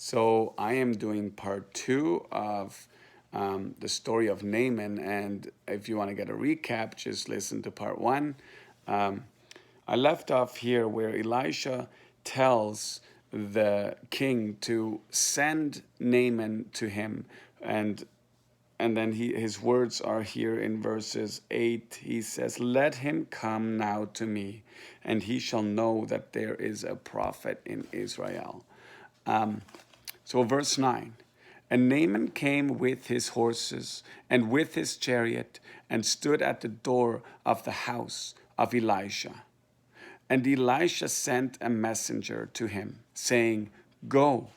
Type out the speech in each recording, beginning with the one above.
So I am doing part two of the story of Naaman. And if you want to get a recap, just listen to part one. Um, I left off here where Elisha tells the king to send Naaman to him. And and then his words are here in verses 8. He says, "Let him come now to me, and he shall know that there is a prophet in Israel." Um, so, verse 9. And Naaman came with his horses and with his chariot and stood at the door of the house of Elisha. And Elisha sent a messenger to him, saying, "Go,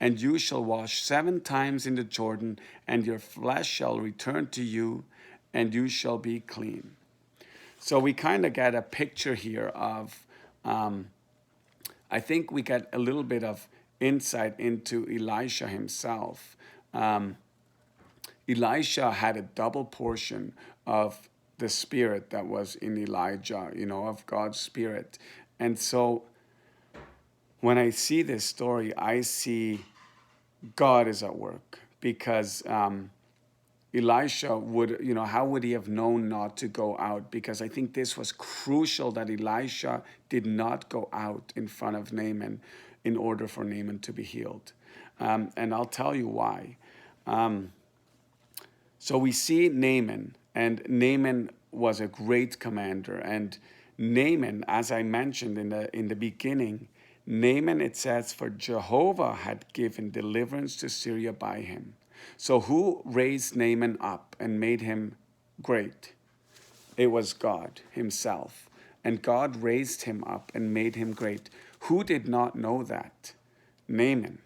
and you shall wash 7 times in the Jordan, and your flesh shall return to you, and you shall be clean." So we kind of get a picture here of, I think we get a little bit of insight into Elisha himself. Um, Elisha had a double portion of the spirit that was in Elijah, of God's spirit. And so when I see this story, I see God is at work because Elisha would, how would he have known not to go out? Because I think this was crucial that Elisha did not go out in front of Naaman in order for Naaman to be healed. And I'll tell you why. So we see Naaman, and Naaman was a great commander. And Naaman, as I mentioned in the beginning, Naaman, it says, for Jehovah had given deliverance to Syria by him. So who raised Naaman up and made him great? It was God himself. And God raised him up and made him great. Who did not know that? Naaman.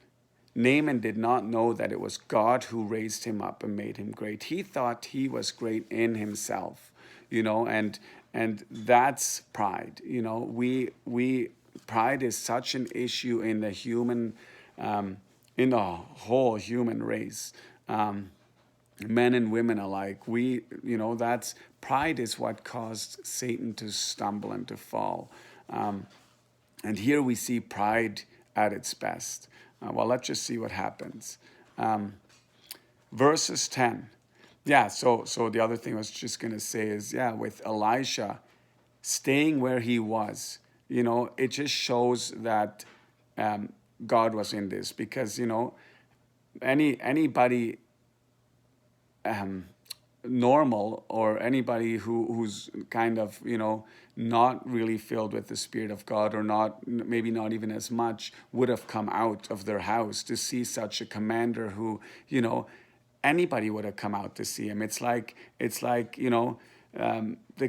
Naaman did not know that it was God who raised him up and made him great. He thought he was great in himself, and that's pride. We pride is such an issue in the human, in the whole human race. Men and women alike, that's pride is what caused Satan to stumble and to fall. And here we see pride at its best. Well, let's just see what happens. Verses 10. Yeah, so the other thing I was just going to say is, with Elisha staying where he was, it just shows that God was in this because, anybody normal or anybody who's kind of not really filled with the Spirit of God, or not, maybe not even as much, would have come out of their house to see such a commander who, anybody would have come out to see him. It's like the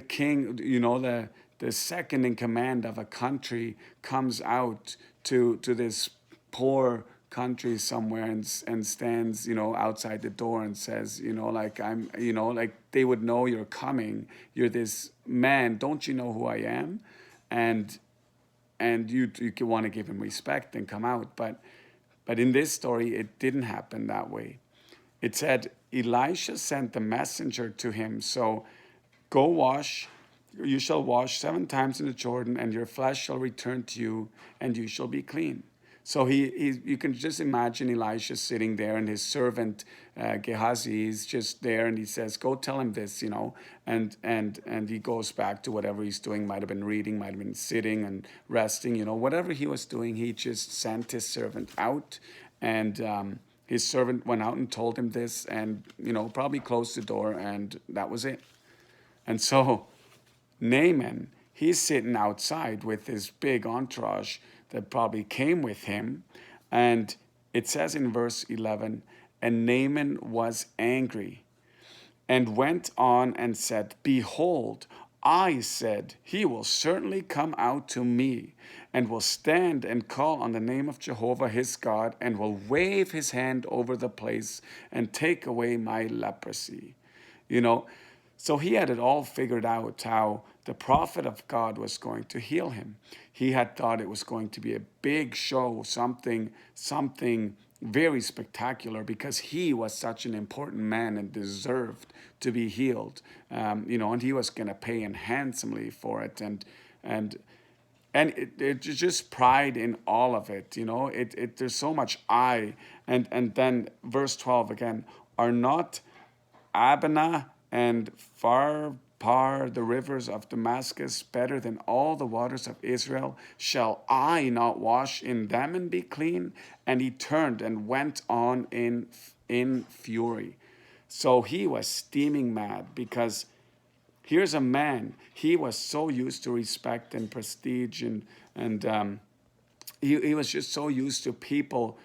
king, the second in command of a country comes out to this poor country somewhere and stands outside the door and says, like, I'm, like, they would know you're coming, you're this man, don't you know who I am? And you want to give him respect and come out. But in this story it didn't happen that way. It said Elisha sent the messenger to him. So, "Go wash, you shall wash 7 times in the Jordan, and your flesh shall return to you, and you shall be clean." So you can just imagine Elisha sitting there, and his servant Gehazi is just there, and he says, "Go tell him this," and he goes back to whatever he's doing. Might have been reading, might have been sitting and resting, whatever he was doing. He just sent his servant out, and his servant went out and told him this, and probably closed the door, and that was it. And so Naaman, he's sitting outside with his big entourage that probably came with him. And it says in verse 11, "And Naaman was angry and went on and said, Behold, I said, he will certainly come out to me and will stand and call on the name of Jehovah his God and will wave his hand over the place and take away my leprosy." You know, so he had it all figured out how the prophet of God was going to heal him. He had thought it was going to be a big show, something very spectacular, because he was such an important man and deserved to be healed. And he was going to pay him handsomely for it. And and it's just pride in all of it. There's so much I. And then verse 12 again, are not Abana and Pharpar, the rivers of Damascus, better than all the waters of Israel? Shall I not wash in them and be clean? And he turned and went on in fury. So he was steaming mad because here's a man, he was so used to respect and prestige, and he was just so used to people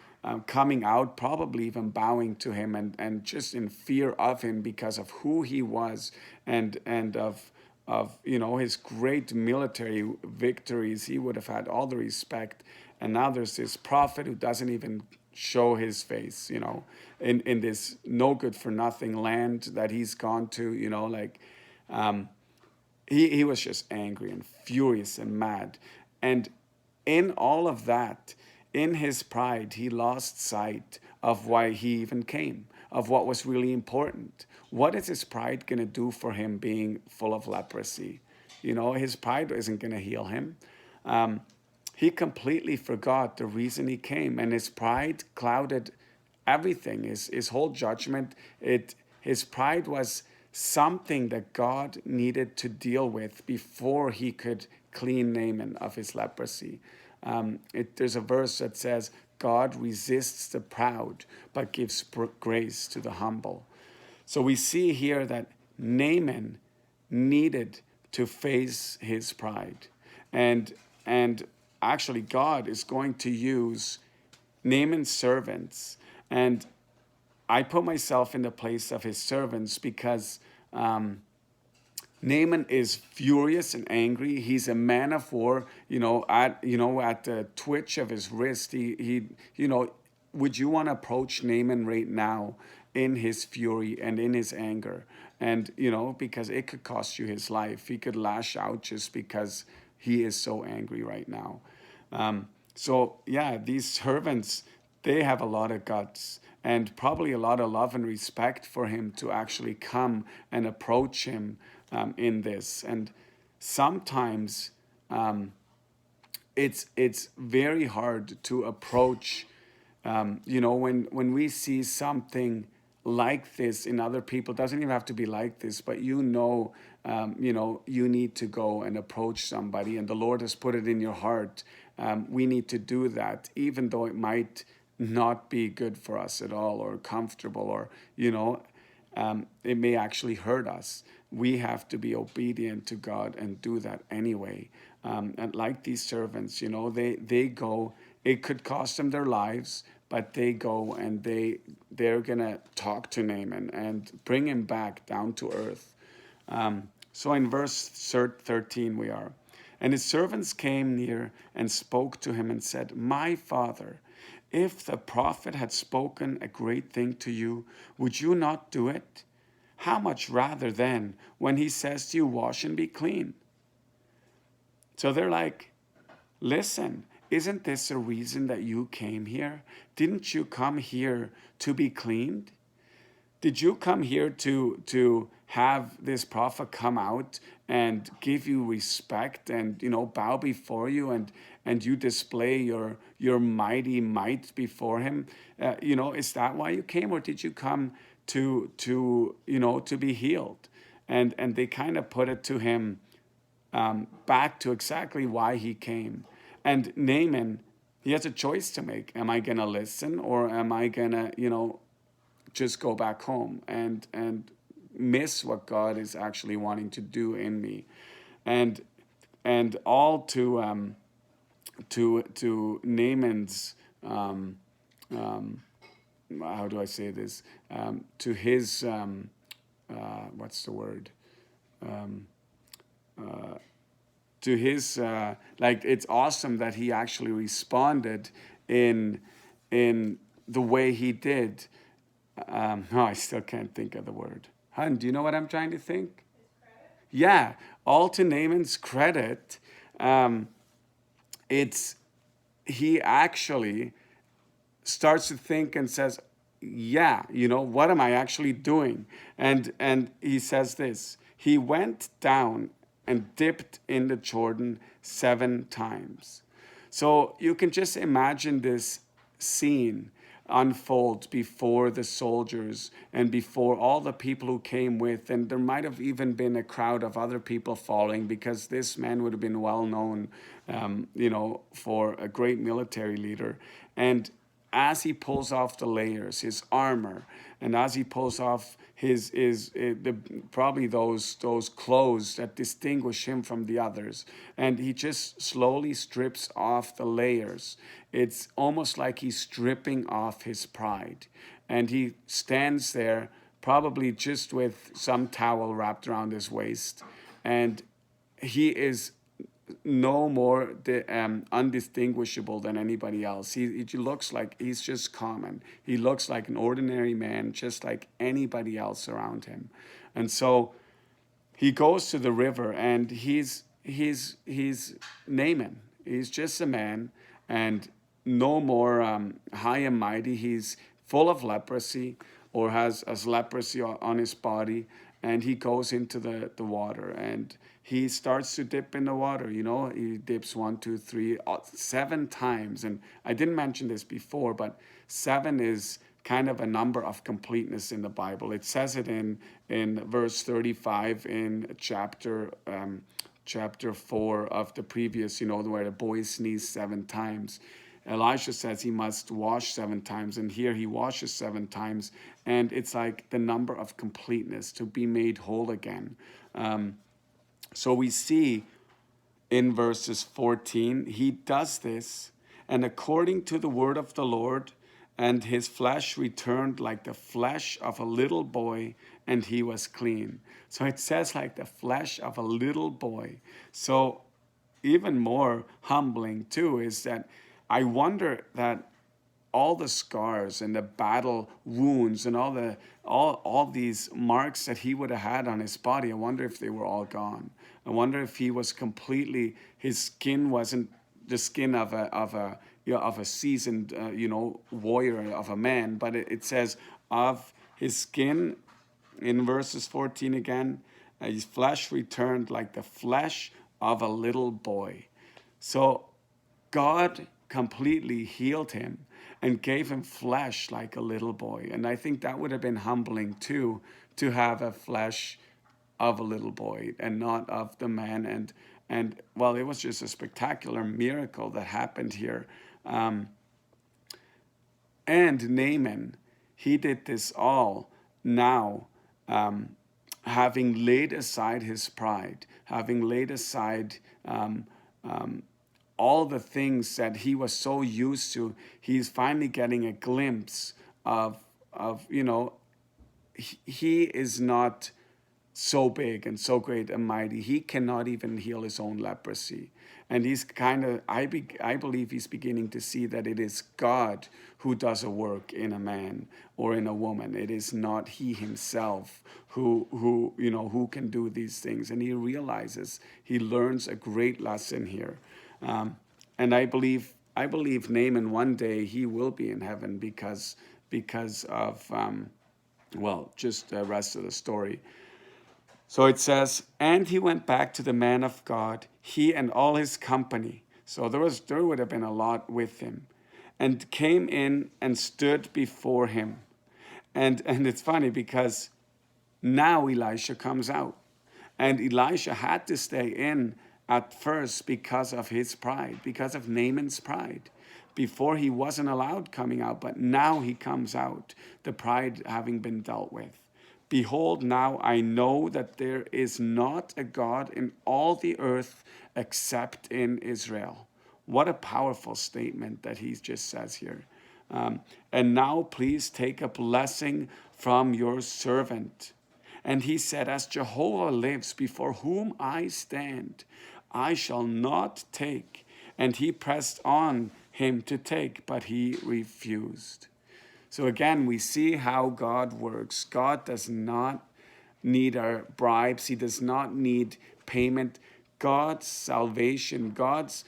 coming out, probably even bowing to him, and just in fear of him because of who he was, and of his great military victories. He would have had all the respect. And now there's this prophet who doesn't even show his face, in this no good for nothing land that he's gone to, um, he was just angry and furious and mad. And in all of that, in his pride, he lost sight of why he even came, of what was really important. What is his pride going to do for him being full of leprosy? His pride isn't going to heal him. He completely forgot the reason he came, and his pride clouded everything. His whole judgment, his pride was something that God needed to deal with before he could clean Naaman of his leprosy. There's a verse that says, God resists the proud, but gives grace to the humble. So we see here that Naaman needed to face his pride. And actually, God is going to use Naaman's servants. And I put myself in the place of his servants because Naaman is furious and angry. He's a man of war. At the twitch of his wrist, would you want to approach Naaman right now in his fury and in his anger? And because it could cost you his life. He could lash out just because he is so angry right now. So yeah, these servants, they have a lot of guts and probably a lot of love and respect for him to actually come and approach him in this. And sometimes it's very hard to approach. When we see something like this in other people, doesn't even have to be like this, but you need to go and approach somebody, and the Lord has put it in your heart. We need to do that, even though it might not be good for us at all, or comfortable, or it may actually hurt us. We have to be obedient to God and do that anyway. And like these servants, they go. It could cost them their lives, but they go and they're gonna talk to Naaman and bring him back down to earth. So in verse 13 we are. And his servants came near and spoke to him and said, My father, if the prophet had spoken a great thing to you, would you not do it? How much rather then when he says to you, wash and be clean? So they're like, listen, isn't this a reason that you came here? Didn't you come here to be cleaned? Did you come here to have this prophet come out and give you respect and bow before you and you display your mighty might before him? Is that why you came, or did you come to be healed? And they kind of put it to him back to exactly why he came. And Naaman, he has a choice to make. Am I gonna listen, or am I gonna just go back home and miss what God is actually wanting to do in me? And all to Naaman's how do I say this, to his what's the word, to his it's awesome that he actually responded in the way he did. No, I still can't think of the word. Hun, do you know what I'm trying to think? Yeah, all to Naaman's credit, he actually starts to think and says, yeah, what am I actually doing? And he says this, he went down and dipped in the Jordan 7 times. So you can just imagine this scene unfold before the soldiers and before all the people who came with. And there might have even been a crowd of other people following, because this man would have been well known, for a great military leader. And as he pulls off the layers, his armor, and as he pulls off probably those clothes that distinguish him from the others, and he just slowly strips off the layers. It's almost like he's stripping off his pride, and he stands there probably just with some towel wrapped around his waist, and he is no more undistinguishable than anybody else. He looks like he's just common. He looks like an ordinary man, just like anybody else around him. And so he goes to the river, and he's Naaman. He's just a man, and no more high and mighty. He's full of leprosy, or has leprosy on his body, and he goes into the water, and he starts to dip in the water. He dips 1, 2, 3, 7 times. And I didn't mention this before, but 7 is kind of a number of completeness in the Bible. It says it in verse 35 in chapter 4 of the previous, where the boy sneezed 7 times. Elisha says he must wash 7 times, and here he washes 7 times, and it's like the number of completeness, to be made whole again. So we see in verses 14, he does this, and according to the word of the Lord, and his flesh returned like the flesh of a little boy, and he was clean. So it says like the flesh of a little boy. So even more humbling too is that I wonder that all the scars and the battle wounds and all these marks that he would have had on his body, I wonder if they were all gone. I wonder if he was completely, his skin wasn't the skin of a seasoned warrior, of a man, but it says of his skin in verses 14 again, his flesh returned like the flesh of a little boy. So God completely healed him and gave him flesh like a little boy. And I think that would have been humbling too, to have a flesh of a little boy and not of the man. And well, it was just a spectacular miracle that happened here. And Naaman, he did this all now, having laid aside his pride, having laid aside all the things that he was so used to. He's finally getting a glimpse of he is not so big and so great and mighty. He cannot even heal his own leprosy. And he's kind of, I believe he's beginning to see that it is God who does a work in a man or in a woman. It is not he himself who can do these things. And he realizes, he learns a great lesson here. And I believe Naaman one day he will be in heaven because of just the rest of the story. So it says, and he went back to the man of God, he and all his company. So there would have been a lot with him, and came in and stood before him. And it's funny because now Elisha comes out, and Elisha had to stay in at first because of his pride, because of Naaman's pride. Before he wasn't allowed coming out, but now he comes out, the pride having been dealt with. Behold, now I know that there is not a God in all the earth except in Israel. What a powerful statement that he just says here. And now please take a blessing from your servant. And he said, as Jehovah lives, before whom I stand, I shall not take. And he pressed on him to take, but he refused. So again, we see how God works. God does not need our bribes. He does not need payment. God's salvation, God's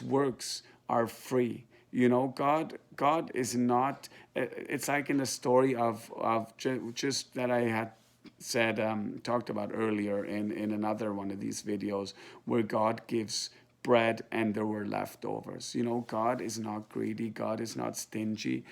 works are free. God is not, it's like in the story of just that I had said talked about earlier in another one of these videos, where God gives bread and there were leftovers. You know, God is not greedy. God is not stingy.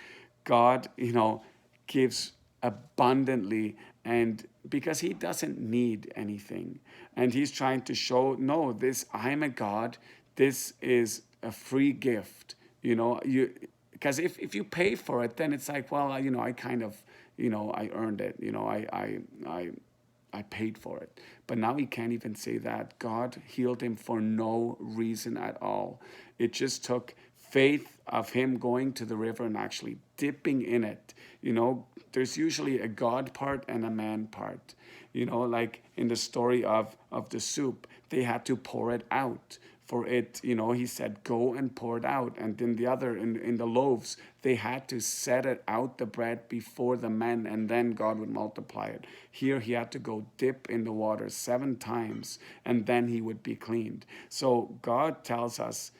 God, you know, gives abundantly, and because he doesn't need anything, and he's trying to show, no, this, I'm a God, this is a free gift. You know, you, because if you pay for it, then it's like, well, you know, I kind of, you know, I earned it, you know, I paid for it. But now he can't even say that. God healed him for no reason at all. It just took faith of him going to the river and actually dipping in it. You know, there's usually a God part and a man part. You know, like in the story of the soup, they had to pour it out for it. You know, he said, go and pour it out. And then the other, in the loaves, they had to set it out, the bread, before the men, and then God would multiply it. Here he had to go dip in the water 7 times, and then he would be cleaned. So God tells us,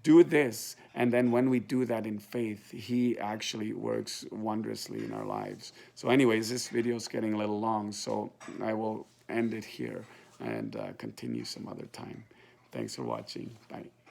do this, and then when we do that in faith, he actually works wondrously in our lives. So anyways, this video is getting a little long, so I will end it here and continue some other time. Thanks for watching. Bye.